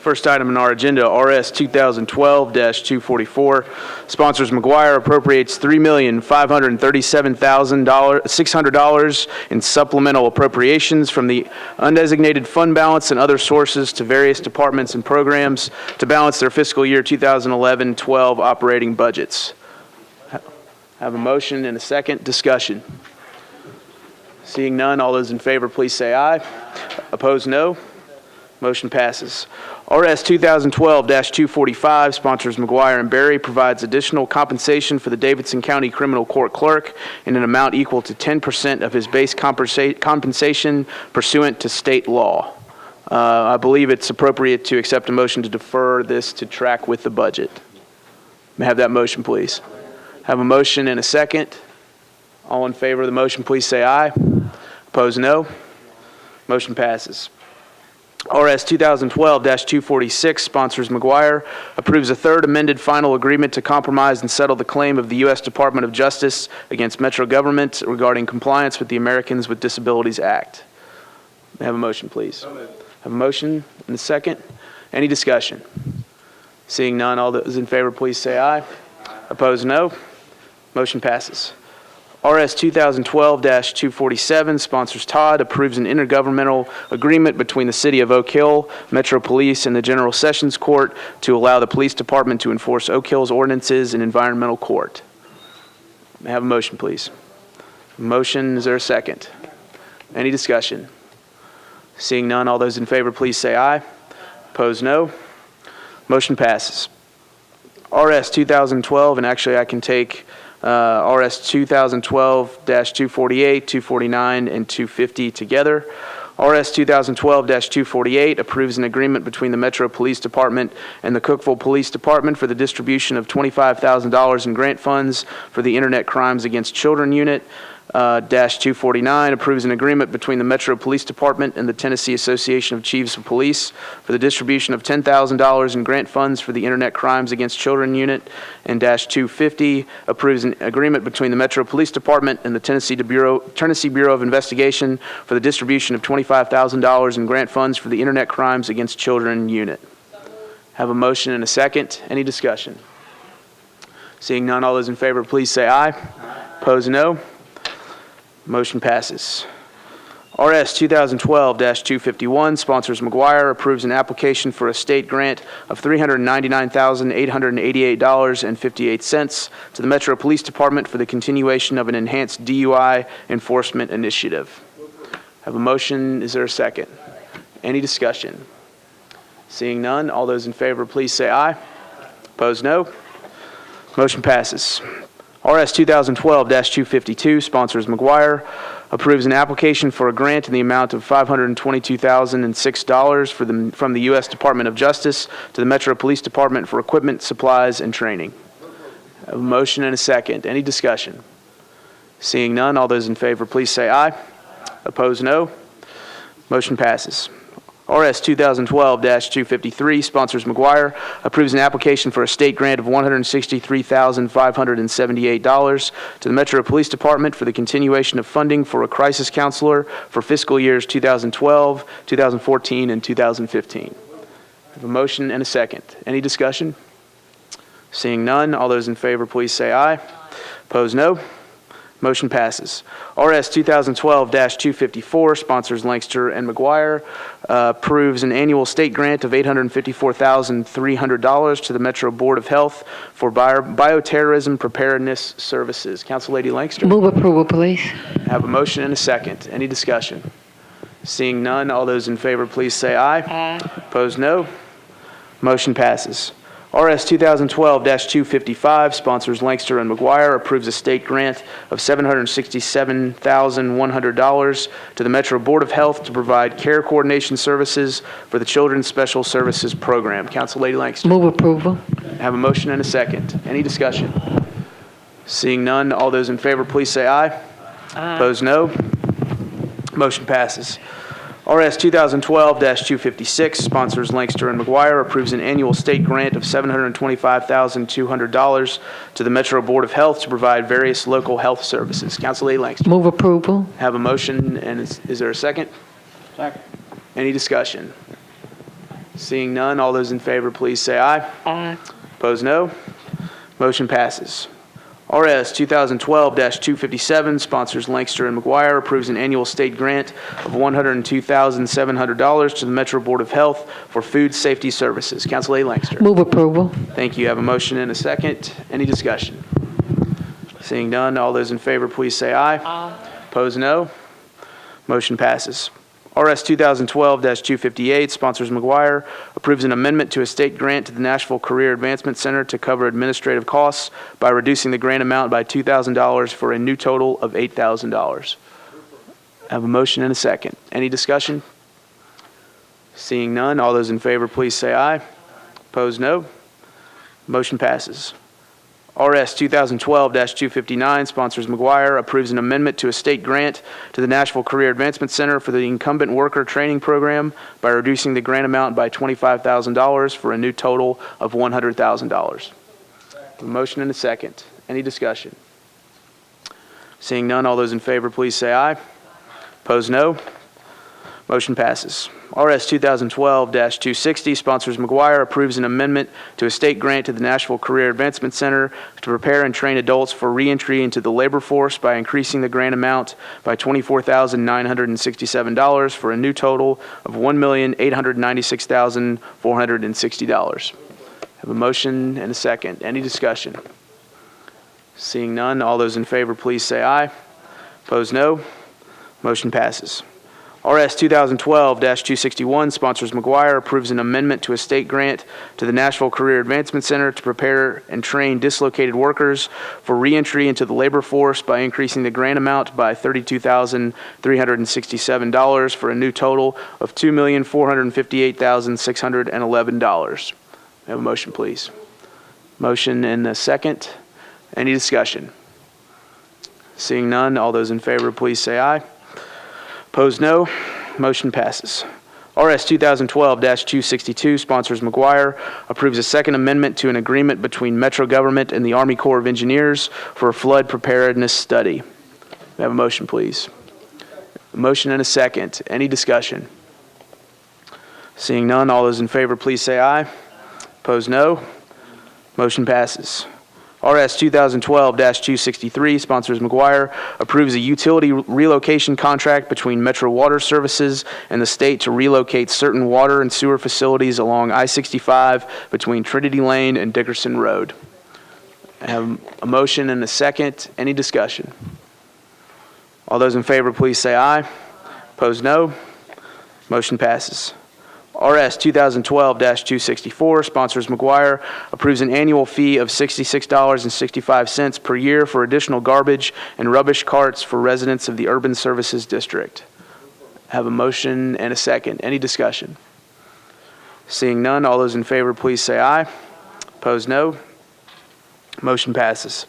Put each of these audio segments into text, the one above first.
First item on our agenda, RS 2012-244. Sponsors McGuire appropriates $3,537,600 in supplemental appropriations from the undesignated fund balance and other sources to various departments and programs to balance their fiscal year 2011-12 operating budgets. Have a motion and a second. Discussion. Seeing none, all those in favor, please say aye. Opposed, no. Motion passes. RS 2012-245, sponsors McGuire and Berry, provides additional compensation for the Davidson County Criminal Court Clerk in an amount equal to 10% of his base compensation pursuant to state law. I believe it's appropriate to accept a motion to defer this to track with the budget. May I have that motion, please? Have a motion and a second. All in favor of the motion, please say aye. Opposed, no. Motion passes. RS 2012-246, sponsors McGuire, approves a third amended final agreement to compromise and settle the claim of the U.S. Department of Justice against Metro Government regarding compliance with the Americans with Disabilities Act. May I have a motion, please? Have a motion and a second. Any discussion? Seeing none, all those in favor, please say aye. Opposed, no. Motion passes. RS 2012-247, sponsors Todd, approves an intergovernmental agreement between the City of Oak Hill, Metro Police, and the General Sessions Court to allow the Police Department to enforce Oak Hill's ordinances in environmental court. May I have a motion, please? Motion, is there a second? Any discussion? Seeing none, all those in favor, please say aye. Opposed, no. Motion passes. RS 2012, and actually I can take RS 2012-248, 249, and 250 together. RS 2012-248 approves an agreement between the Metro Police Department and the Cookeville Police Department for the distribution of $25,000 in grant funds for the Internet Crimes Against Children Unit. 249 approves an agreement between the Metro Police Department and the Tennessee Association of Chiefs of Police for the distribution of $10,000 in grant funds for the Internet Crimes Against Children Unit. And 250 approves an agreement between the Metro Police Department and the Tennessee Bureau of Investigation for the distribution of $25,000 in grant funds for the Internet Crimes Against Children Unit. Have a motion and a second. Any discussion? Seeing none, all those in favor, please say aye. Opposed, no. Motion passes. RS 2012-251, sponsors McGuire, approves an application for a state grant of $399,888.58 to the Metro Police Department for the continuation of an enhanced DUI enforcement initiative. Have a motion. Is there a second? Any discussion? Seeing none, all those in favor, please say aye. Opposed, no. Motion passes. RS 2012-252, sponsors McGuire, approves an application for a grant in the amount of $522,006 from the U.S. Department of Justice to the Metro Police Department for equipment, supplies, and training. I have a motion and a second. Any discussion? Seeing none, all those in favor, please say aye. Opposed, no. Motion passes. RS 2012-253, sponsors McGuire, approves an application for a state grant of $163,578 to the Metro Police Department for the continuation of funding for a crisis counselor for fiscal years 2012, 2014, and 2015. I have a motion and a second. Any discussion? Seeing none, all those in favor, please say aye. Opposed, no. Motion passes. RS 2012-254, sponsors Lancaster and McGuire, approves an annual state grant of $854,300 to the Metro Board of Health for bioterrorism preparedness services. Council Lady Lancaster. Move approval, please. Have a motion and a second. Any discussion? Seeing none, all those in favor, please say aye. Aye. Opposed, no. Motion passes. RS 2012-255, sponsors Lancaster and McGuire, approves a state grant of $767,100 to the Metro Board of Health to provide care coordination services for the Children's Special Services Program. Council Lady Lancaster. Move approval. Have a motion and a second. Any discussion? Seeing none, all those in favor, please say aye. Aye. Opposed, no. Motion passes. RS 2012-256, sponsors Lancaster and McGuire, approves an annual state grant of $725,200 to the Metro Board of Health to provide various local health services. Council Lady Lancaster. Move approval. Have a motion, and is there a second? Second. Any discussion? Seeing none, all those in favor, please say aye. Aye. Opposed, no. Motion passes. RS 2012-257, sponsors Lancaster and McGuire, approves an annual state grant of $102,700 to the Metro Board of Health for food safety services. Council Lady Lancaster. Move approval. Thank you. I have a motion and a second. Any discussion? Seeing none, all those in favor, please say aye. Aye. Opposed, no. Motion passes. RS 2012-258, sponsors McGuire, approves an amendment to a state grant to the Nashville Career Advancement Center to cover administrative costs by reducing the grant amount by $2,000 for a new total of $8,000. I have a motion and a second. Any discussion? Seeing none, all those in favor, please say aye. Opposed, no. Motion passes. RS 2012-259, sponsors McGuire, approves an amendment to a state grant to the Nashville Career Advancement Center for the Incumbent Worker Training Program by reducing the grant amount by $25,000 for a new total of $100,000. A motion and a second. Any discussion? Seeing none, all those in favor, please say aye. Opposed, no. Motion passes. RS 2012-260, sponsors McGuire, approves an amendment to a state grant to the Nashville Career Advancement Center to prepare and train adults for reentry into the labor force by increasing the grant amount by $24,967 for a new total of $1,896,460. Have a motion and a second. Any discussion? Seeing none, all those in favor, please say aye. Opposed, no. Motion passes. RS 2012-261, sponsors McGuire, approves an amendment to a state grant to the Nashville Career Advancement Center to prepare and train dislocated workers for reentry into the labor force by increasing the grant amount by $32,367 for a new total of $2,458,611. Have a motion, please. Motion and a second. Any discussion? Seeing none, all those in favor, please say aye. Opposed, no. Motion passes. RS 2012-262, sponsors McGuire, approves a second amendment to an agreement between Metro Government and the Army Corps of Engineers for a flood preparedness study. May I have a motion, please? A motion and a second. Any discussion? Seeing none, all those in favor, please say aye. Opposed, no. Motion passes. RS 2012-263, sponsors McGuire, approves a utility relocation contract between Metro Water Services and the state to relocate certain water and sewer facilities along I-65 between Trinity Lane and Dickerson Road. I have a motion and a second. Any discussion? All those in favor, please say aye. Opposed, no. Motion passes. RS 2012-264, sponsors McGuire, approves an annual fee of $66.65 per year for additional garbage and rubbish carts for residents of the Urban Services District. I have a motion and a second. Any discussion? Seeing none, all those in favor, please say aye. Opposed, no. Motion passes.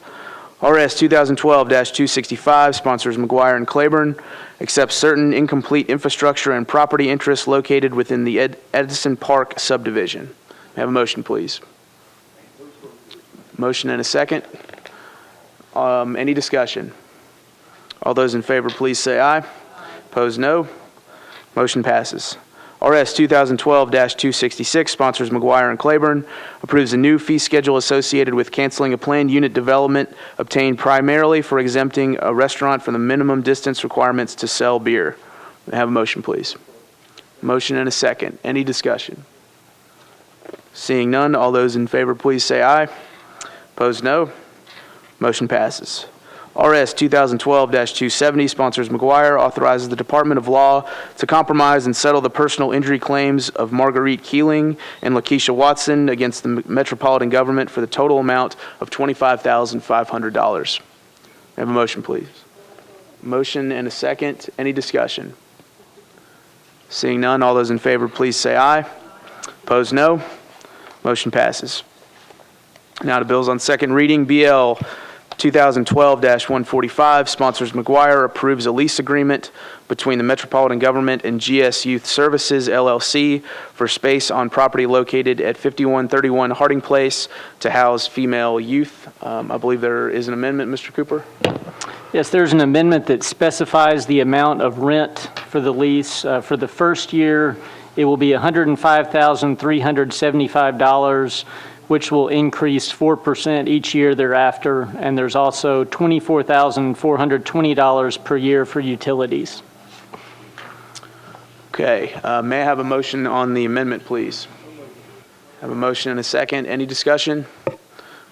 RS 2012-265, sponsors McGuire and Claiborne, accepts certain incomplete infrastructure and property interests located within the Edison Park subdivision. May I have a motion, please? Motion and a second. Any discussion? All those in favor, please say aye. Opposed, no. Motion passes. RS 2012-266, sponsors McGuire and Claiborne, approves a new fee schedule associated with canceling a planned unit development obtained primarily for exempting a restaurant from the minimum distance requirements to sell beer. May I have a motion, please? Motion and a second. Any discussion? Seeing none, all those in favor, please say aye. Opposed, no. Motion passes. RS 2012-270, sponsors McGuire, authorizes the Department of Law to compromise and settle the personal injury claims of Marguerite Keeling and Lakeisha Watson against the Metropolitan Government for the total amount of $25,500. I have a motion, please. Motion and a second. Any discussion? Seeing none, all those in favor, please say aye. Opposed, no. Motion passes. Now to bills on second reading. BL 2012-145, sponsors McGuire, approves a lease agreement between the Metropolitan Government and GS Youth Services, LLC, for space on property located at 5131 Harding Place to house female youth. I believe there is an amendment, Mr. Cooper? Yes, there's an amendment that specifies the amount of rent for the lease. For the first year, It will be $105,375, which will increase 4% each year thereafter. And there's also $24,420 per year for utilities. Okay, may I have a motion on the amendment, please? Have a motion and a second. Any discussion?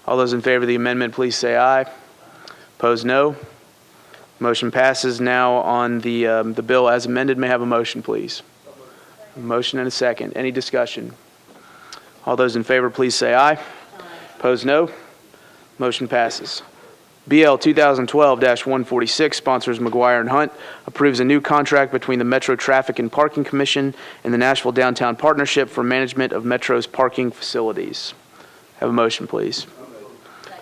All those in favor of the amendment, please say aye. Opposed, no. Motion passes. Now on the bill as amended, may I have a motion, please? A motion and a second. Any discussion? All those in favor, please say aye. Opposed, no. Motion passes. BL 2012-146, sponsors McGuire and Hunt, approves a new contract between the Metro Traffic and Parking Commission and the Nashville Downtown Partnership for management of Metro's parking facilities. Have a motion, please.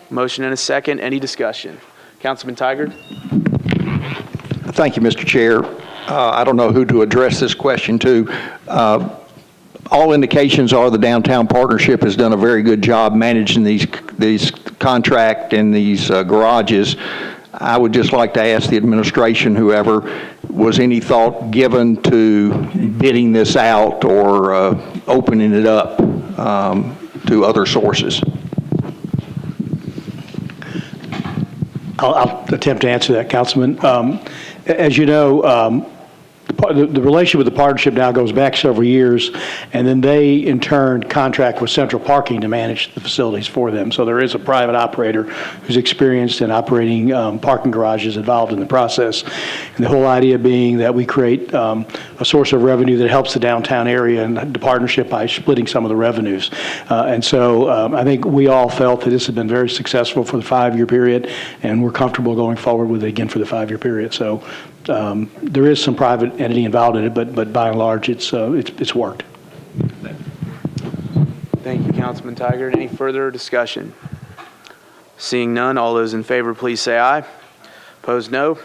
Motion and a second. Any discussion? Councilman Tigard? Thank you, Mr. Chair. I don't know who to address this question to. All indications are the Downtown Partnership has done a very good job managing these contract and these garages. I would just like to ask the administration, whoever, was any thought given to bidding this out or opening it up to other sources? I'll attempt to answer that, Councilman. As you know, the relationship with the partnership now goes back several years, and then they, in turn, contract with Central Parking to manage the facilities for them. So there is a private operator who's experienced in operating parking garages involved in the process. And the whole idea being that we create a source of revenue that helps the downtown area and the partnership by splitting some of the revenues. And so I think we all felt that this has been very successful for the 5-year period, and we're comfortable going forward with it again for the 5-year period. So there is some private entity involved in it, but by and large, it's worked. Thank you, Councilman Tigard. Any further discussion? Seeing none, all those in favor, please say aye. Opposed, no.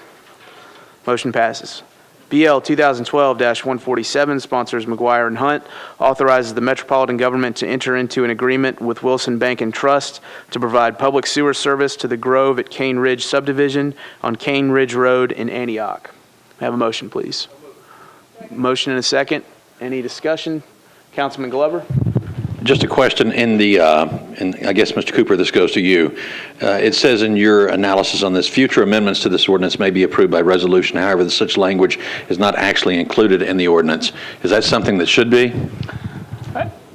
Motion passes. BL 2012-147, sponsors McGuire and Hunt, authorizes the Metropolitan Government to enter into an agreement with Wilson Bank and Trust to provide public sewer service to the Grove at Cane Ridge subdivision on Cane Ridge Road in Antioch. May I have a motion, please? Motion and a second. Any discussion? Councilman Glover? Just a question in the, and I guess, Mr. Cooper, this goes to you. It says in your analysis on this, future amendments to this ordinance may be approved by resolution. However, such language is not actually included in the ordinance. Is that something that should be?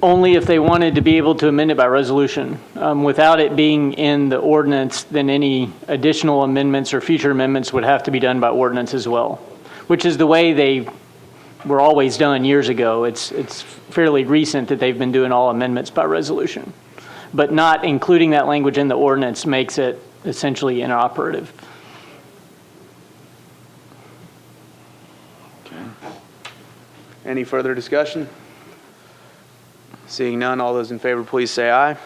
Only if they wanted to be able to amend it by resolution. Without it being in the ordinance, then any additional amendments or future amendments would have to be done by ordinance as well, which is the way they were always done years ago. It's fairly recent that they've been doing all amendments by resolution. But not including that language in the ordinance makes it essentially inoperative. Okay. Any further discussion? Seeing none, all those in favor, please say aye.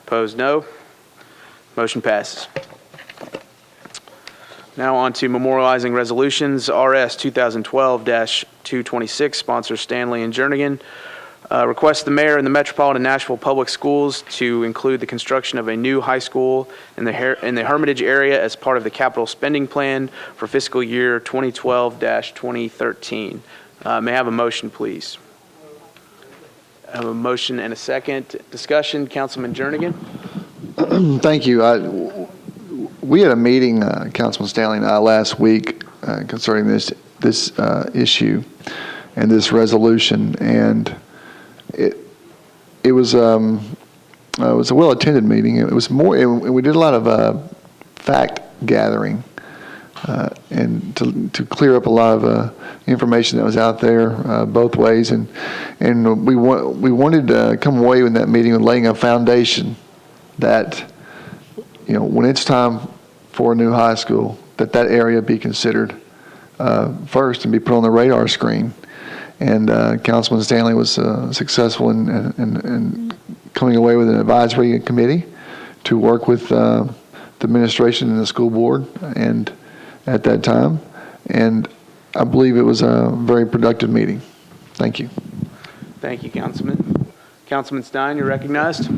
Opposed, no. Motion passes. Now on to memorializing resolutions. RS 2012-226, sponsors Stanley and Jernigan, requests the mayor and the Metropolitan Nashville Public Schools to include the construction of a new high school in the Hermitage area as part of the capital spending plan for fiscal year 2012-2013. May I have a motion, please? I have a motion and a second. Discussion. Councilman Jernigan? Thank you. We had a meeting, Councilman Stanley and I, last week concerning this issue and this resolution, and it was a well-attended meeting. It was more, and we did a lot of fact gathering and to clear up a lot of information that was out there both ways, and we wanted to come away in that meeting with laying a foundation that, you know, when it's time for a new high school, that area be considered first and be put on the radar screen. And Councilman Stanley was successful in coming away with an advisory committee to work with the administration and the school board and at that time. And I believe it was a very productive meeting. Thank you. Thank you, Councilman. Councilman Stein, you're recognized.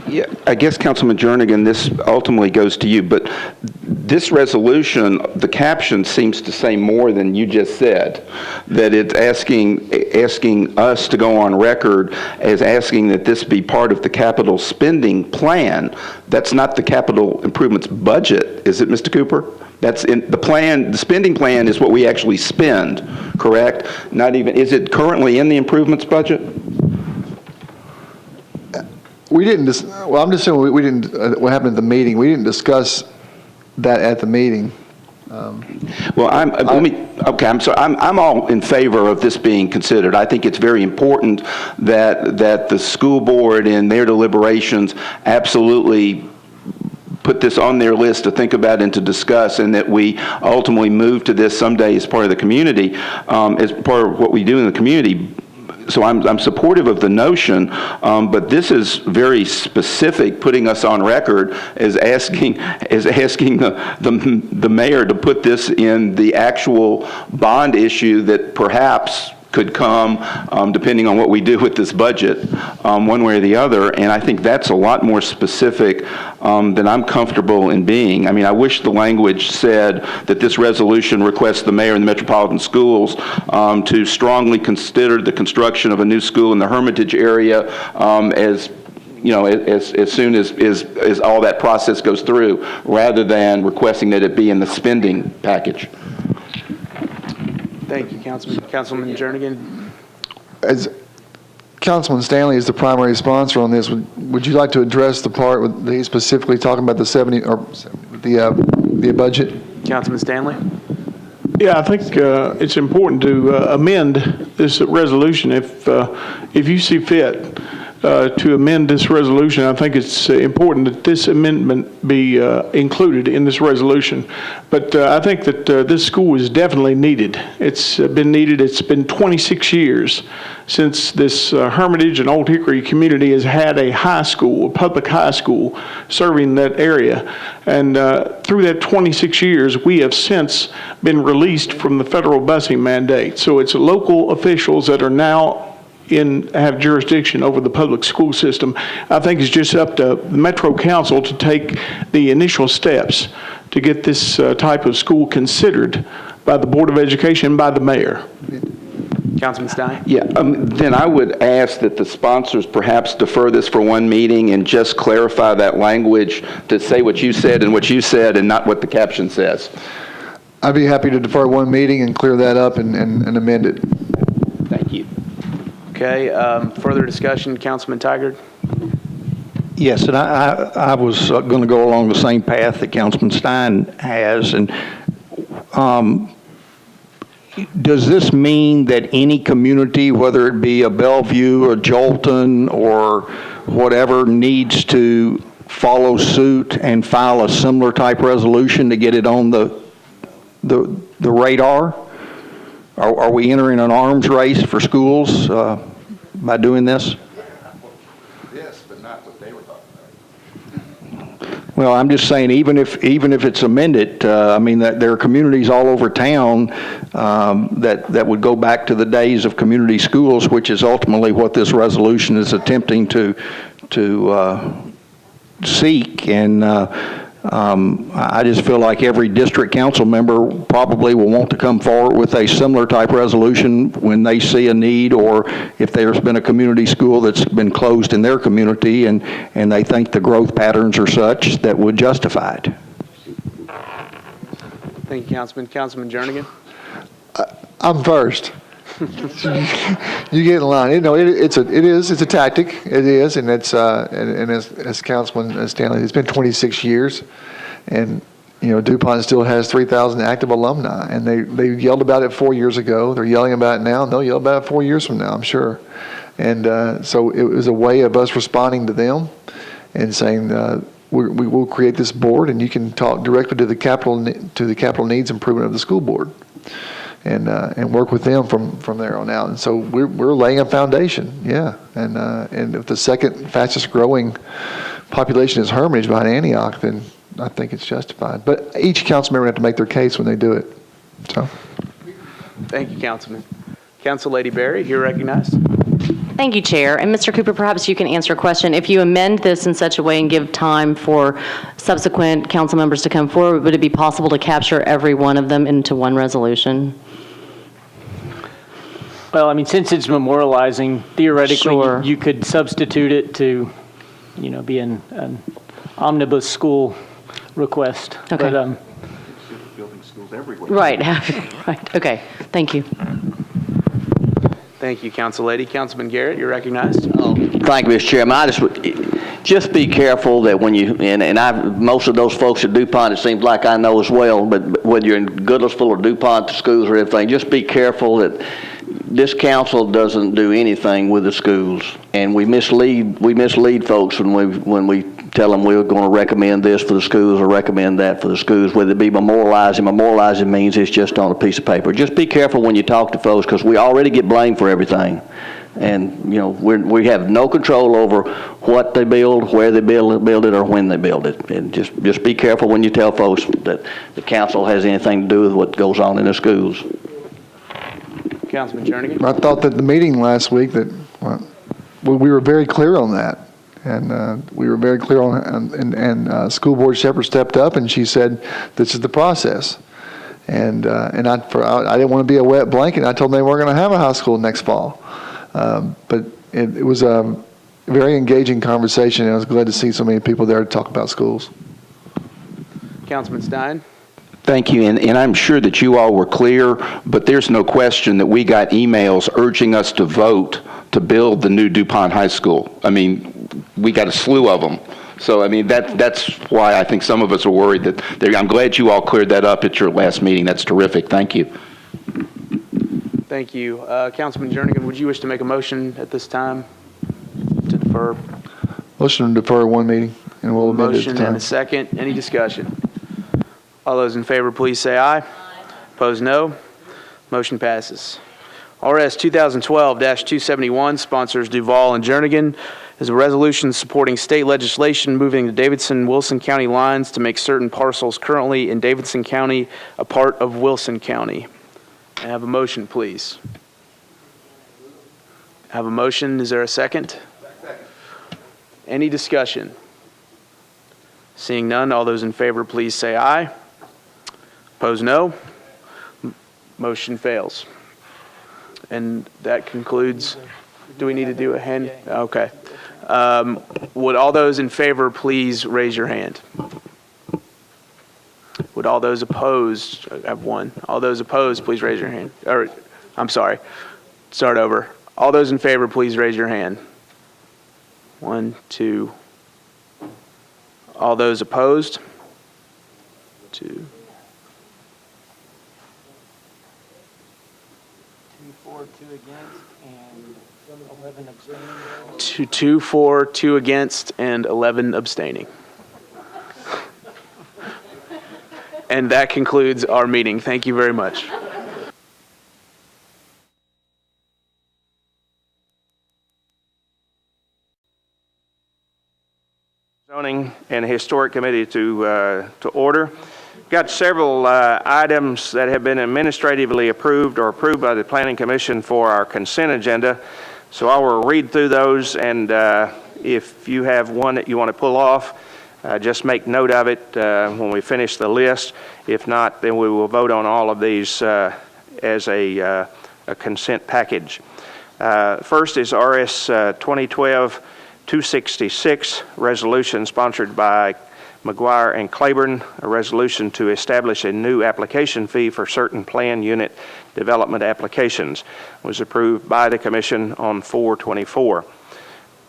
Yeah, I guess, Councilman Jernigan, this ultimately goes to you, but this resolution, the caption seems to say more than you just said, that it's asking us to go on record as asking that this be part of the capital spending plan. That's not the capital improvements budget, is it, Mr. Cooper? That's in the plan. The spending plan is what we actually spend, correct? Not even, is it currently in the improvements budget? We didn't, well, I'm just saying we didn't, what happened at the meeting, we didn't discuss that at the meeting. Well, I'm sorry, I'm all in favor of this being considered. I think it's very important that the school board in their deliberations absolutely put this on their list to think about and to discuss, and that we ultimately move to this someday as part of the community, as part of what we do in the community. So I'm supportive of the notion, but this is very specific, putting us on record as asking the mayor to put this in the actual bond issue that perhaps could come, depending on what we do with this budget, one way or the other. And I think that's a lot more specific than I'm comfortable in being. I mean, I wish the language said that this resolution requests the mayor and the metropolitan schools to strongly consider the construction of a new school in the Hermitage area as soon as all that process goes through, rather than requesting that it be in the spending package. Thank you, Councilman Jernigan. As Councilman Stanley is the primary sponsor on this, would you like to address the part with he's specifically talking about the 70 or the budget? Councilman Stanley? Yeah, I think it's important to amend this resolution if you see fit to amend this resolution. I think it's important that this amendment be included in this resolution. But I think that this school is definitely needed. It's been needed. It's been 26 years since this Hermitage and Old Hickory community has had a high school, a public high school, serving that area. And through that 26 years, we have since been released from the federal busing mandate. So it's local officials that are now have jurisdiction over the public school system. I think it's just up to the Metro Council to take the initial steps to get this type of school considered by the Board of Education and by the mayor. Councilman Stein? Yeah, then I would ask that the sponsors perhaps defer this for one meeting and just clarify that language to say what you said and not what the caption says. I'd be happy to defer one meeting and clear that up and amend it. Thank you. Okay, further discussion, Councilman Tigard? Yes, and I was going to go along the same path that Councilman Stein has. And does this mean that any community, whether it be a Bellevue or Jolton or whatever, needs to follow suit and file a similar type resolution to get it on the radar? Are we entering an arms race for schools by doing this? Yes, but not what they were talking about. Well, I'm just saying, even if it's amended, I mean, that there are communities all over town that would go back to the days of community schools, which is ultimately what this resolution is attempting to seek. And I just feel like every district council member probably will want to come forward with a similar type resolution when they see a need, or if there's been a community school that's been closed in their community and they think the growth patterns are such that would justify it. Thank you, Councilman. Councilman Jernigan? I'm first. You get in line. It's a tactic. It is, and it's and as Councilman Stanley, it's been 26 years, and DuPont still has 3,000 active alumni, and they yelled about it 4 years ago. They're yelling about it now, and they'll yell about it 4 years from now, I'm sure. And so it was a way of us responding to them and saying we will create this board, and you can talk directly to the capital needs improvement of the school board. And work with them from there on out. And so we're laying a foundation, yeah. And if the second fastest growing population is Hermitage behind Antioch, then I think it's justified. But each council member have to make their case when they do it. So. Thank you, Councilman. Council Lady Berry, you're recognized. Thank you, Chair. And Mr. Cooper, perhaps you can answer a question. If you amend this in such a way and give time for subsequent council members to come forward, would it be possible to capture every one of them into one resolution? Well, I mean, since it's memorializing, theoretically, Sure. you could substitute it to, be an omnibus school request. Okay. But, Right, right, okay, thank you. Thank you, Council Lady. Councilman Garrett, you're recognized. Thank you, Mr. Chairman. Just be careful that when you, most of those folks at DuPont, it seems like I know as well, but whether you're in Goodlettsville or DuPont, the schools or everything, just be careful that this council doesn't do anything with the schools. And we mislead folks when we tell them we're going to recommend this for the schools or recommend that for the schools, whether it be memorializing. Memorializing means it's just on a piece of paper. Just be careful when you talk to folks, because we already get blamed for everything. And, we have no control over what they build, where they build it, or when they build it. And just be careful when you tell folks that the council has anything to do with what goes on in the schools. Councilman Jernigan. I thought that the meeting last week that, we were very clear on that. And we were very clear on, and School Board Shepherd stepped up and she said, this is the process. And I didn't want to be a wet blanket. I told them they weren't going to have a high school next fall. But it was a very engaging conversation, and I was glad to see so many people there to talk about schools. Councilman Stein. Thank you, and I'm sure that you all were clear, but there's no question that we got emails urging us to vote to build the new DuPont High School. I mean, we got a slew of them. So, I mean, that's why I think some of us are worried that I'm glad you all cleared that up at your last meeting. That's terrific. Thank you. Thank you. Councilman Jernigan, would you wish to make a motion at this time to defer? Motion to defer one meeting, and we'll amend it at the Motion and time. a second. Any discussion? All those in favor, please say aye. Opposed, no. Motion passes. RS 2012-271, sponsors Duval and Jernigan, is a resolution supporting state legislation moving the Davidson-Wilson County lines to make certain parcels currently in Davidson County a part of Wilson County. I have a motion, please. I have a motion. Is there a second? Any discussion? Seeing none, all those in favor, please say aye. Opposed, no. Motion fails. And that concludes, do we need to do a hand? Okay. Would all those in favor please raise your hand? Would all those opposed, I have one. All those opposed, please raise your hand. Or, I'm sorry, start over. All those in favor, please raise your hand. 1, 2. All those opposed? 2. 2 for, 2 against, and 11 abstaining. 2 for, 2 against, and 11 abstaining. And that concludes our meeting. Thank you very much. Zoning and Historic Committee to order. Got several items that have been administratively approved or approved by the Planning Commission for our consent agenda. So I will read through those, and if you have one that you want to pull off, just make note of it when we finish the list. If not, then we will vote on all of these as a consent package. First is RS 2012-266, resolution sponsored by McGuire and Claiborne, a resolution to establish a new application fee for certain plan unit development applications. It was approved by the Commission on 4/24.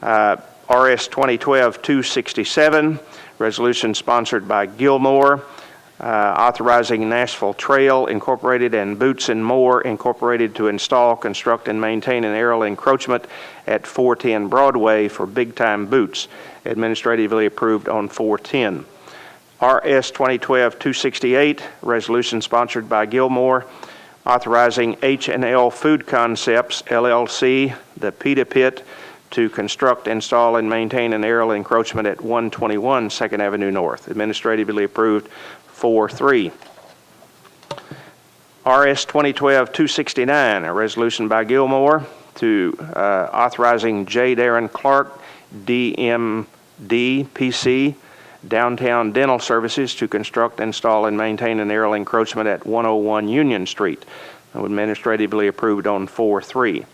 RS 2012-267, resolution sponsored by Gilmore, authorizing Nashville Trail Incorporated and Boots and More Incorporated to install, construct, and maintain an aerial encroachment at 410 Broadway for Big Time Boots, administratively approved on 4/10. RS 2012-268, resolution sponsored by Gilmore, authorizing H&L Food Concepts, LLC, the Pita Pit, to construct, install, and maintain an aerial encroachment at 121 2nd Avenue North, administratively approved 4/3. RS 2012-269, a resolution by Gilmore to authorizing J. Darren Clark, DMD, PC, Downtown Dental Services to construct, install, and maintain an aerial encroachment at 101 Union Street. Administratively approved on 4/3.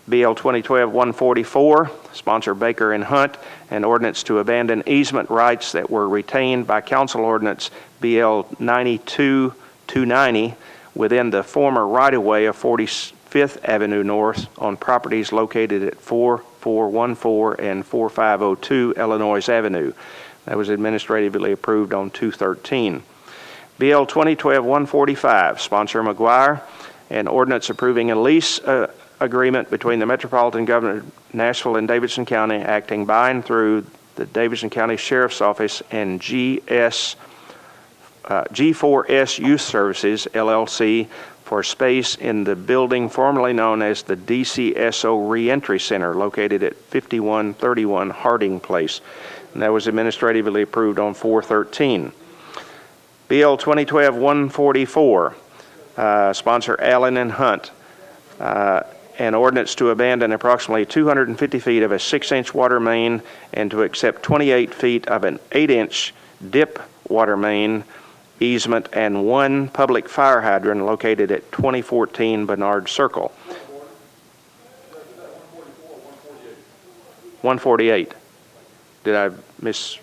BL 2012-144, sponsor Baker and Hunt, an ordinance to abandon easement rights that were retained by Council Ordinance BL 92-290 within the former right-of-way of 45th Avenue North on properties located at 4414 and 4502 Illinois Avenue. That was administratively approved on 2/13. BL 2012-145, sponsor McGuire, an ordinance approving a lease agreement between the Metropolitan Government of Nashville and Davidson County, acting by and through the Davidson County Sheriff's Office and G4S Youth Services, LLC, for space in the building formerly known as the DCSO Reentry Center, located at 5131 Harding Place. And that was administratively approved on 4/13. BL 2012-144, sponsor Allen and Hunt, an ordinance to abandon approximately 250 feet of a 6-inch water main and to accept 28 feet of an 8-inch dip water main easement and 1 public fire hydrant located at 2014 Bernard Circle. 148. Did I miss?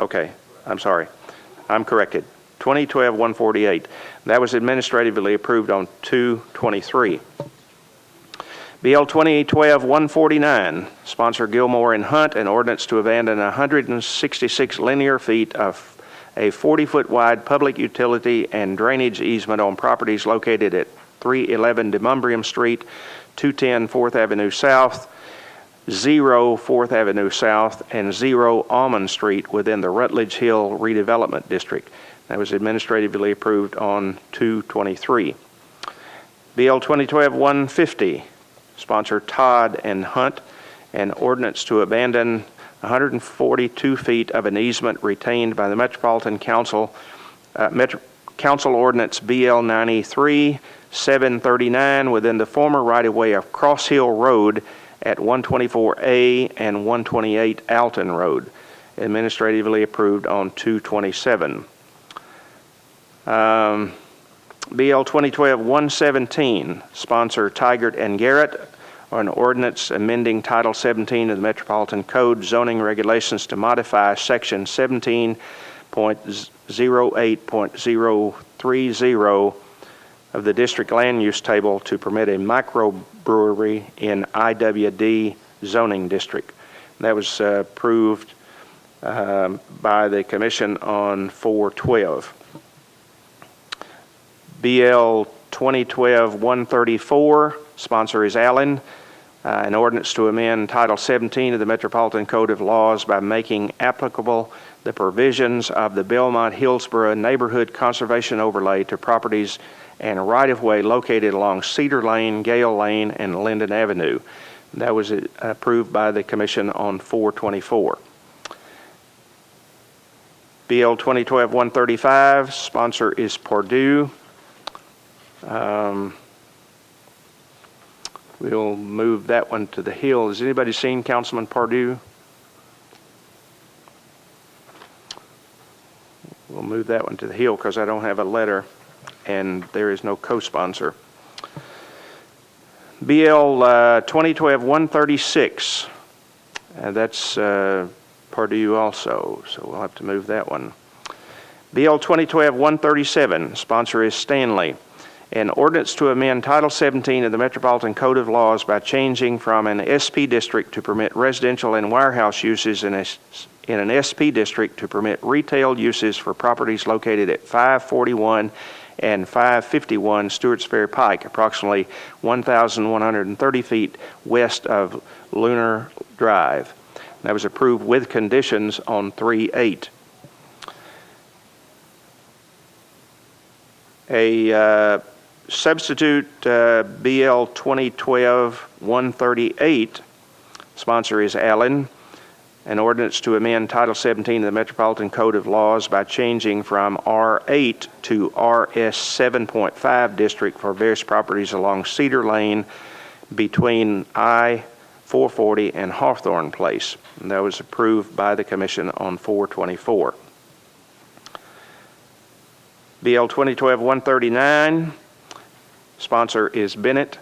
Okay, I'm sorry. I'm corrected. 2012-148. That was administratively approved on 2/23. BL 2012-149, sponsor Gilmore and Hunt, an ordinance to abandon 166 linear feet of a 40-foot wide public utility and drainage easement on properties located at 311 Demumbrium Street, 210 4th Avenue South, 0 4th Avenue South, and 0 Almond Street within the Rutledge Hill Redevelopment District. That was administratively approved on 2/23. BL 2012-150, sponsor Todd and Hunt, an ordinance to abandon 142 feet of an easement retained by the Metropolitan Council, Council Ordinance BL 93-739 within the former right-of-way of Cross Hill Road at 124A and 128 Alton Road, administratively approved on 2/27. BL 2012-117, sponsor Tigert and Garrett, an ordinance amending Title 17 of the Metropolitan Code zoning regulations to modify Section 17.08.030 of the district land use table to permit a microbrewery in IWD zoning district. That was approved by the commission on 4/12. BL 2012-134, sponsor is Allen, an ordinance to amend Title 17 of the Metropolitan Code of Laws by making applicable the provisions of the Belmont-Hillsborough Neighborhood Conservation Overlay to properties and right-of-way located along Cedar Lane, Gale Lane, and Linden Avenue. That was approved by the commission on 4/24. BL 2012-135, sponsor is Purdue. We'll move that one to the Hill. Has anybody seen Councilman Pardue? We'll move that one to the Hill because I don't have a letter and there is no co-sponsor. BL 2012-136, that's Pardue also, so we'll have to move that one. BL 2012-137, sponsor is Stanley. An ordinance to amend Title 17 of the Metropolitan Code of Laws by changing from an SP district to permit residential and warehouse uses in an SP district to permit retail uses for properties located at 541 and 551 Stewart's Ferry Pike, approximately 1,130 feet west of Lunar Drive. That was approved with conditions on 3/8. A substitute BL 2012-138, sponsor is Allen, an ordinance to amend Title 17 of the Metropolitan Code of Laws by changing from R8 to RS 7.5 district for various properties along Cedar Lane between I-440 and Hawthorne Place. And that was approved by the Commission on 4/24. BL 2012-139, sponsor is Bennett.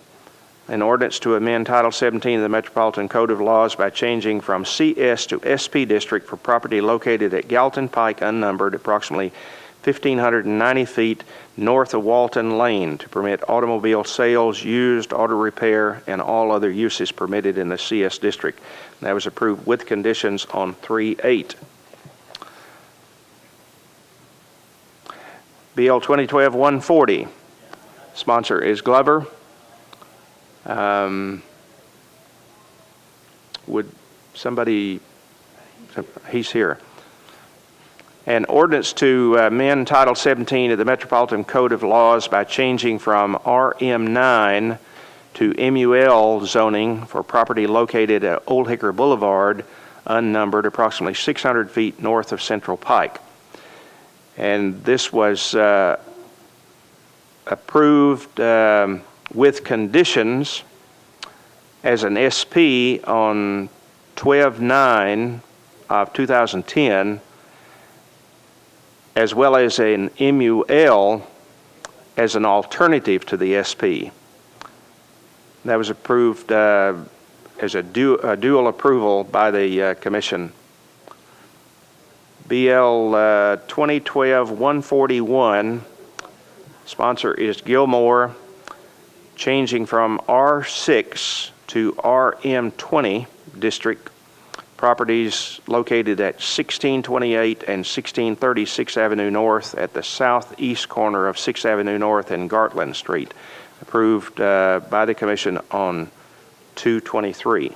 An ordinance to amend Title 17 of the Metropolitan Code of Laws by changing from CS to SP district for property located at Galton Pike unnumbered approximately 1,590 feet north of Walton Lane to permit automobile sales, used auto repair, and all other uses permitted in the CS district. And that was approved with conditions on 3/8. BL 2012-140, sponsor is Glover. Would somebody, he's here. An ordinance to amend Title 17 of the Metropolitan Code of Laws by changing from RM9 to MUL zoning for property located at Old Hickory Boulevard, unnumbered, approximately 600 feet north of Central Pike. And this was approved with conditions as an SP on 12/9 of 2010, as well as an MUL as an alternative to the SP. That was approved as a dual approval by the Commission. BL 2012-141, sponsor is Gilmore, changing from R6 to RM20 district, properties located at 1628 and 1636 Avenue North at the southeast corner of 6th Avenue North and Gartland Street, approved by the Commission on 2/23.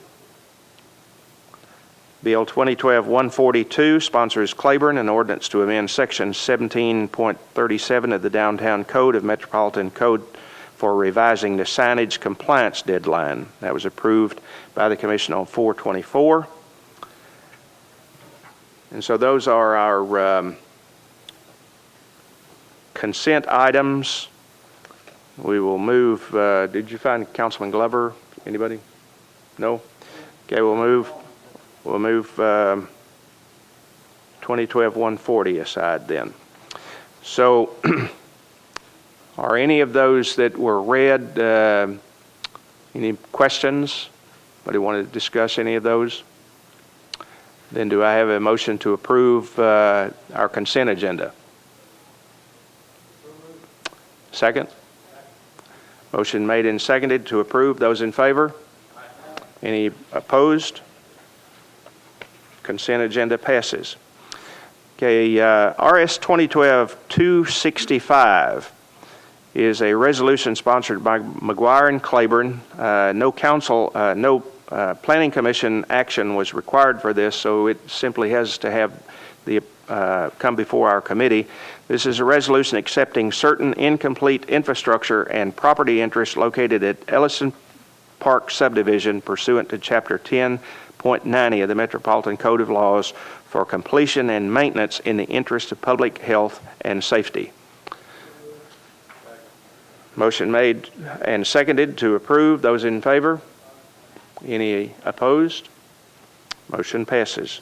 BL 2012-142, sponsor is Claiborne, an ordinance to amend Section 17.37 of the Downtown Code of Metropolitan Code for revising the signage compliance deadline. That was approved by the Commission on 4/24. And so those are our consent items. We will move, did you find Councilman Glover? Anybody? No? Okay, we'll move 2012-140 aside then. So are any of those that were read, any questions? Anybody want to discuss any of those? Then do I have a motion to approve our consent agenda? Second? Motion made and seconded to approve. Those in favor? Any opposed? Consent agenda passes. Okay, RS 2012-265 is a resolution sponsored by McGuire and Claiborne. No planning commission action was required for this, so it simply has to have the come before our committee. This is a resolution accepting certain incomplete infrastructure and property interests located at Ellison Park subdivision pursuant to Chapter 10.90 of the Metropolitan Code of Laws for completion and maintenance in the interest of public health and safety. Motion made and seconded to approve. Those in favor? Any opposed? Motion passes.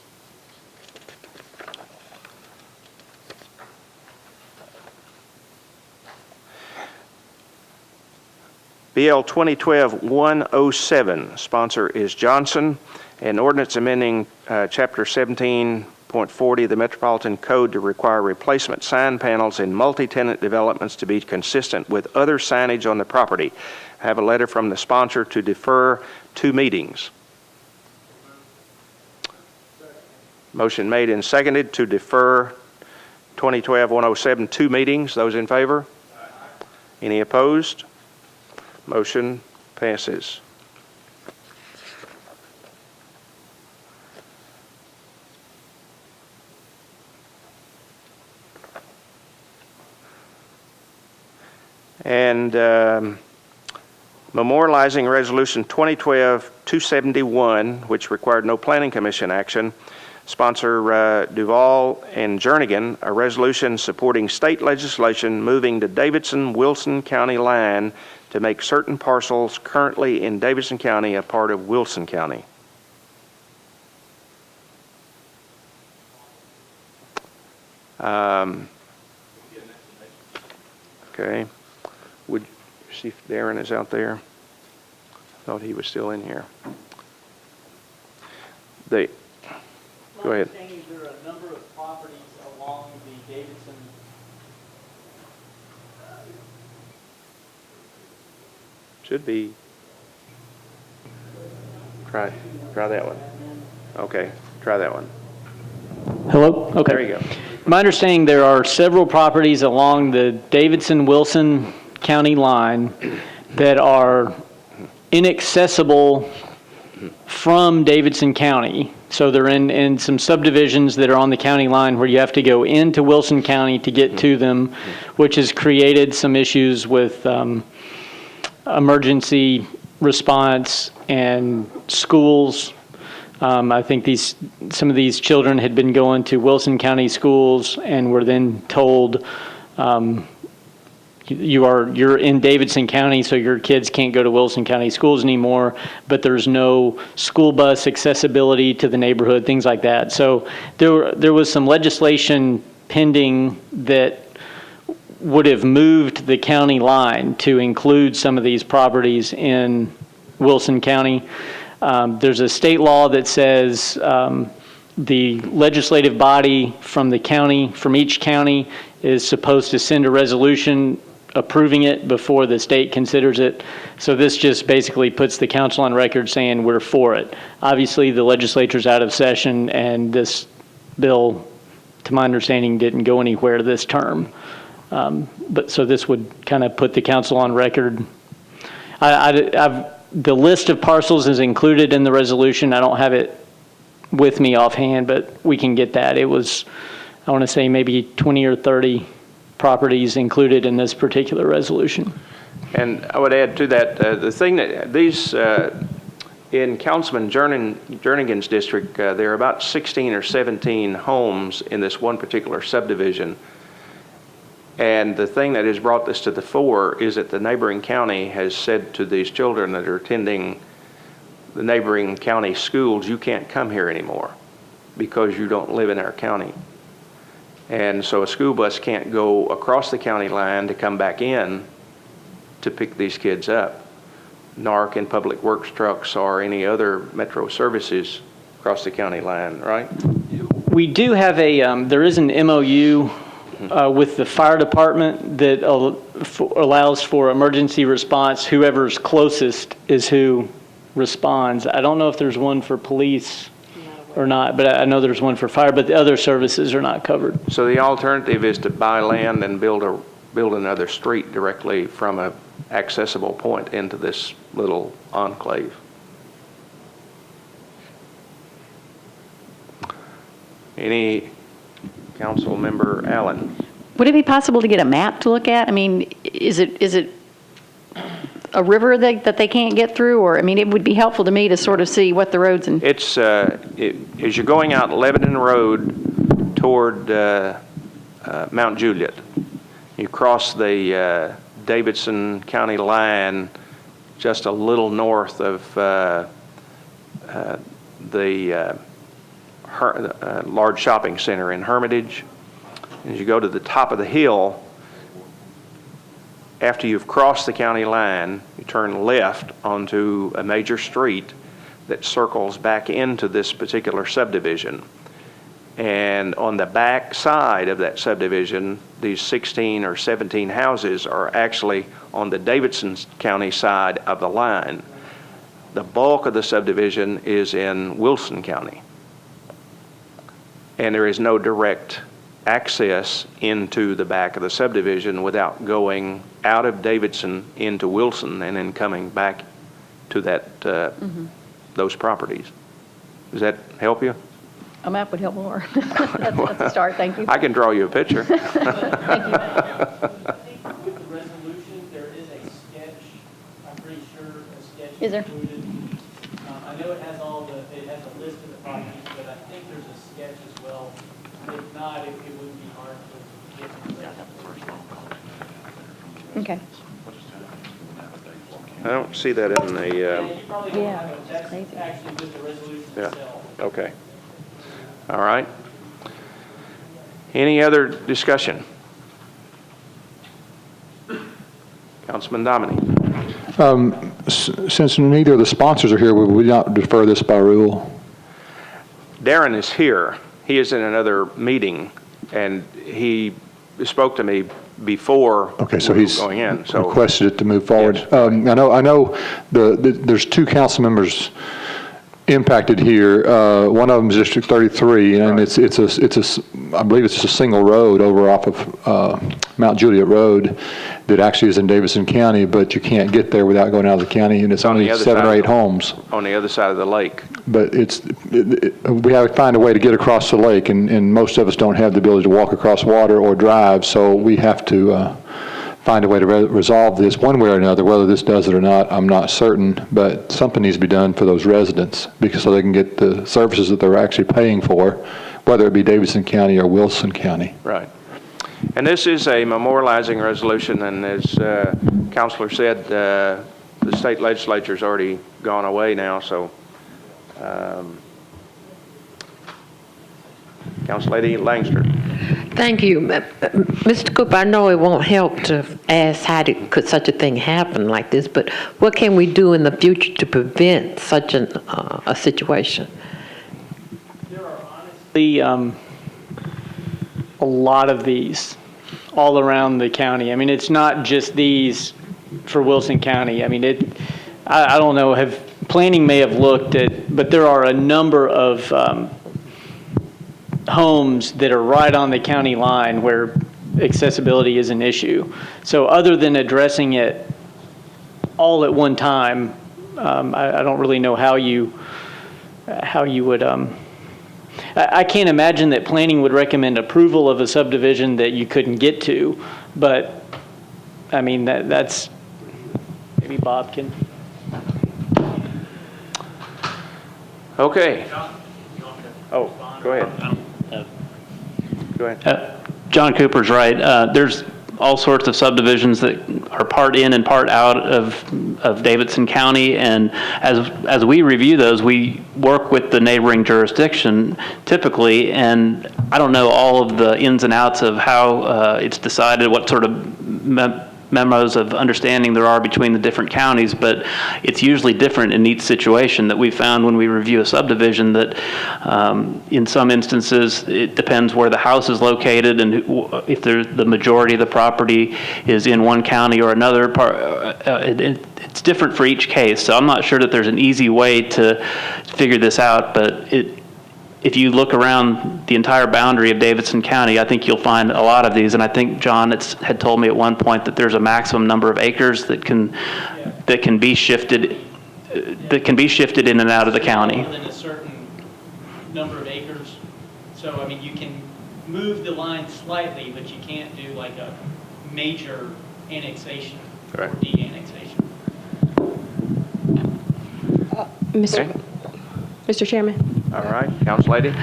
BL 2012-107, sponsor is Johnson, an ordinance amending Chapter 17.40 of the Metropolitan Code to require replacement sign panels in multi-tenant developments to be consistent with other signage on the property. I have a letter from the sponsor to defer 2 meetings. Motion made and seconded to defer 2012-107 2 meetings. Those in favor? Any opposed? Motion passes. And memorializing Resolution 2012-271, which required no planning commission action, Sponsor Duval and Jernigan, a resolution supporting state legislation moving the Davidson-Wilson County line to make certain parcels currently in Davidson County a part of Wilson County. Okay. Would you see if Darren is out there? Thought he was still in here. Go ahead. There are a number of properties along the Davidson. Should be. Try that one. Okay, try that one. Hello? Okay. There you go. My understanding, there are several properties along the Davidson-Wilson County line that are inaccessible from Davidson County. So they're in some subdivisions that are on the county line where you have to go into Wilson County to get to them, which has created some issues with emergency response and schools. I think some of these children had been going to Wilson County schools and were then told, you're in Davidson County, so your kids can't go to Wilson County schools anymore, but there's no school bus accessibility to the neighborhood, things like that. So there was some legislation pending that would have moved the county line to include some of these properties in Wilson County. There's a state law that says the legislative body from the county, from each county, is supposed to send a resolution approving it before the state considers it. So this just basically puts the council on record saying we're for it. Obviously, the legislature's out of session, and this bill, to my understanding, didn't go anywhere this term. But so this would kind of put the council on record. The list of parcels is included in the resolution. I don't have it with me offhand, but we can get that. It was, I want to say, maybe 20 or 30 properties included in this particular resolution. And I would add to that, the thing that these, in Councilman Jernigan's district, there are about 16 or 17 homes in this one particular subdivision. And the thing that has brought this to the fore is that the neighboring county has said to these children that are attending the neighboring county schools, you can't come here anymore because you don't live in our county. And so a school bus can't go across the county line to come back in to pick these kids up. NARC and Public Works trucks or any other metro services across the county line, right? We do have there is an MOU with the fire department that allows for emergency response. Whoever's closest is who responds. I don't know if there's one for police or not, but I know there's one for fire, but the other services are not covered. So the alternative is to buy land and build another street directly from a accessible point into this little enclave. Any council member? Allen? Would it be possible to get a map to look at? I mean, is it a river that they can't get through? Or, I mean, it would be helpful to me to sort of see what the roads and... It's, as you're going out Lebanon Road toward Mount Juliet, you cross the Davidson County line just a little north of the large shopping center in Hermitage. As you go to the top of the hill, after you've crossed the county line, you turn left onto a major street that circles back into this particular subdivision. And on the back side of that subdivision, these 16 or 17 houses are actually on the Davidson County side of the line. The bulk of the subdivision is in Wilson County. And there is no direct access into the back of the subdivision without going out of Davidson into Wilson and then coming back to that those properties. Does that help you? A map would help more. That's a start, thank you. I can draw you a picture. Thank you. I think with the resolution, there is a sketch, I'm pretty sure a sketch Is there? included. I know it has it has a list of the properties, but I think there's a sketch as well. If not, it wouldn't be hard to get to that. Okay. I don't see that in the, You probably don't Yeah, have it. it's That's crazy. actually just the resolution yeah, itself. okay. All right. Any other discussion? Councilman Dominic. Since neither of the sponsors are here, would we not defer this by rule? Darren is here. He is in another meeting, and he spoke to me before Okay, so we were he's going in. So requested it to move forward. Yes. I know there's two council members impacted here. One of them is District 33, and I believe it's a single road over off of Mount Juliet Road that actually is in Davidson County, but you can't get there without going out of the county, and it's on the only other 7 side or of 8 the- homes. on the other side of the lake. But we have to find a way to get across the lake, and most of us don't have the ability to walk across water or drive, so we have to find a way to resolve this one way or another. Whether this does it or not, I'm not certain, but something needs to be done for those residents, because so they can get the services that they're actually paying for, whether it be Davidson County or Wilson County. Right. And this is a memorializing resolution, and as Counselor said, the state legislature's already gone away now, so Council Lady Langster. Thank you. Mr. Cooper, I know it won't help to ask could such a thing happen like this, but what can we do in the future to prevent such a situation? There are honestly a lot of these all around the county. I mean, it's not just these for Wilson County. I mean, I don't know, planning may have looked at, but there are a number of homes that are right on the county line where accessibility is an issue. So other than addressing it all at one time, I don't really know how you would, I can't imagine that planning would recommend approval of a subdivision that you couldn't get to, but I mean, that's, maybe Bob can. Okay. Oh, go ahead. Go ahead. John Cooper's right. There's all sorts of subdivisions that are part in and part out of Davidson County, and as we review those, we work with the neighboring jurisdiction typically, and I don't know all of the ins and outs of how it's decided, what sort of memos of understanding there are between the different counties, but it's usually different in each situation. That we found when we review a subdivision that in some instances it depends where the house is located and if the majority of the property is in one county or another part. It's different for each case, so I'm not sure that there's an easy way to figure this out, but if you look around the entire boundary of Davidson County, I think you'll find a lot of these. And I think John had told me at one point that there's a maximum number of acres that can be shifted in and out of the county. More than a certain number of acres. So, I mean, you can move the line slightly, but you can't do like a major annexation or de-annexation. Mr. Chairman? All right, Council Lady.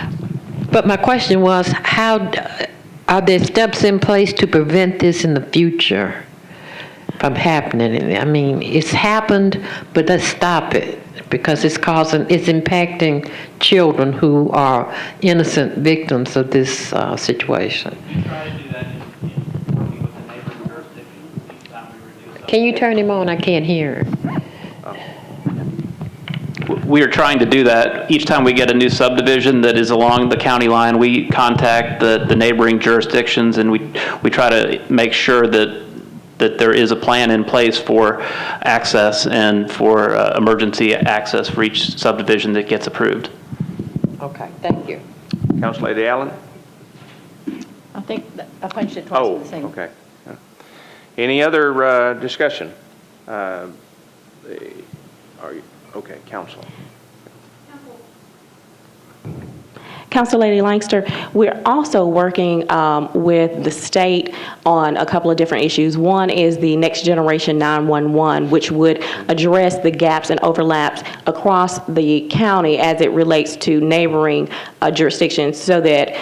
But my question was, are there steps in place to prevent this in the future from happening? I mean, it's happened, but let's stop it because it's impacting children who are innocent victims of this situation. We try to do that in working with the neighboring jurisdictions each time we review. Can you turn him on? I can't hear him. We are trying to do that. Each time we get a new subdivision that is along the county line, we contact the neighboring jurisdictions, and we try to make sure that there is a plan in place for access and for emergency access for each subdivision that gets approved. Okay, thank you. Council Lady Allen. I think I punched it twice Oh, in the same. okay. Any other discussion? Okay, Council. Council Lady Langster, we're also working with the state on a couple of different issues. One is the Next Generation 911, which would address the gaps and overlaps across the county as it relates to neighboring jurisdictions, so that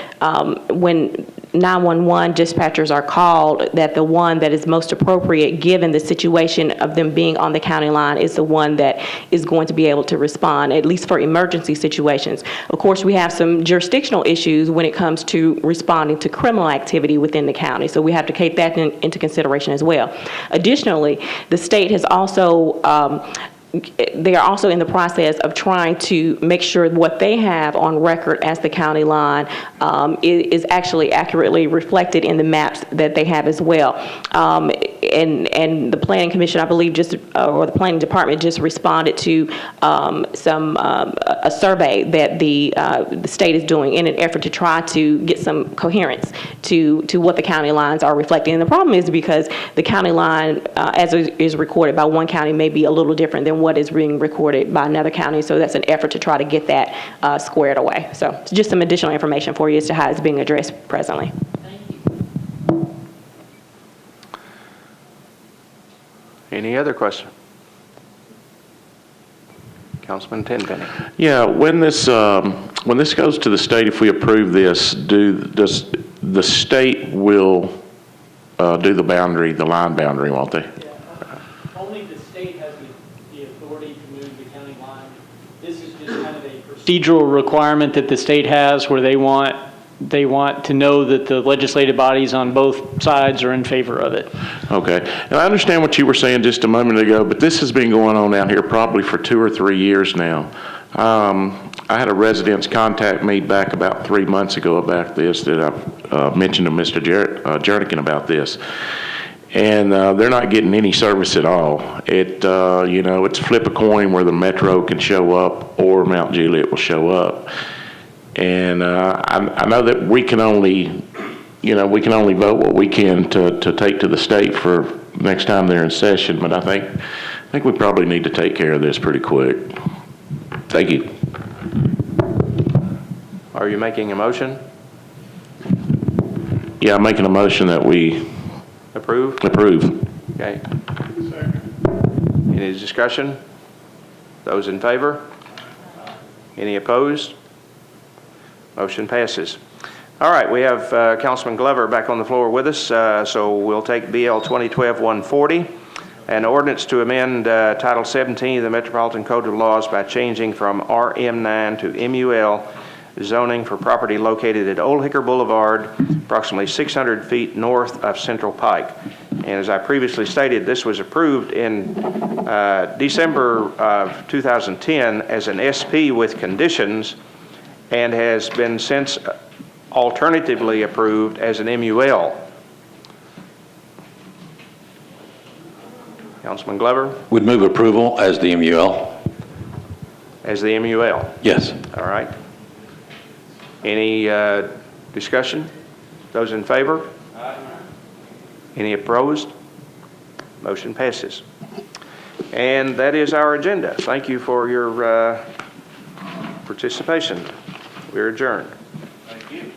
when 911 dispatchers are called, that the one that is most appropriate given the situation of them being on the county line is the one that is going to be able to respond, at least for emergency situations. Of course, we have some jurisdictional issues when it comes to responding to criminal activity within the county, so we have to take that into consideration as well. Additionally, the state has also they are also in the process of trying to make sure what they have on record as the county line is actually accurately reflected in the maps that they have as well. And the Planning Commission, I believe, or the Planning Department just responded to a survey that the state is doing in an effort to try to get some coherence to what the county lines are reflecting. And the problem is because the county line, as is recorded by one county, may be a little different than what is being recorded by another county. So that's an effort to try to get that squared away. So just some additional information for you as to how it's being addressed presently. Any other question? Councilman Tenpenny. Yeah, when this goes to the state, if we approve this, does the state will do the line boundary, won't they? Only the state has the authority to move the county line. This is just kind of a procedural requirement that the state has where they want to know that the legislative bodies on both sides are in favor of it. Okay. And I understand what you were saying just a moment ago, but this has been going on out here probably for 2 or 3 years now. I had a resident contact me back about 3 months ago about this, that I mentioned to Mr. Jernigan about this. And they're not getting any service at all. It's flip a coin where the Metro can show up or Mount Juliet will show up. And I know that we can only vote what we can to take to the state for next time they're in session. But I think we probably need to take care of this pretty quick. Thank you. Are you making a motion? Yeah, I'm making a motion that we Approve? approve. Okay. Any discussion? Those in favor? Any opposed? Motion passes. All right, we have Councilman Glover back on the floor with us, so we'll take BL 2012-140, an ordinance to amend Title 17 of the Metropolitan Code of Laws by changing from RM9 to MUL zoning for property located at Old Hickory Boulevard, approximately 600 feet north of Central Pike. And as I previously stated, this was approved in December of 2010 as an SP with conditions and has been since alternatively approved as an MUL. Councilman Glover? Would move approval as the MUL. As the MUL? Yes. All right. Any discussion? Those in favor? Any opposed? Motion passes. And that is our agenda. Thank you for your participation. We're adjourned. Thank you.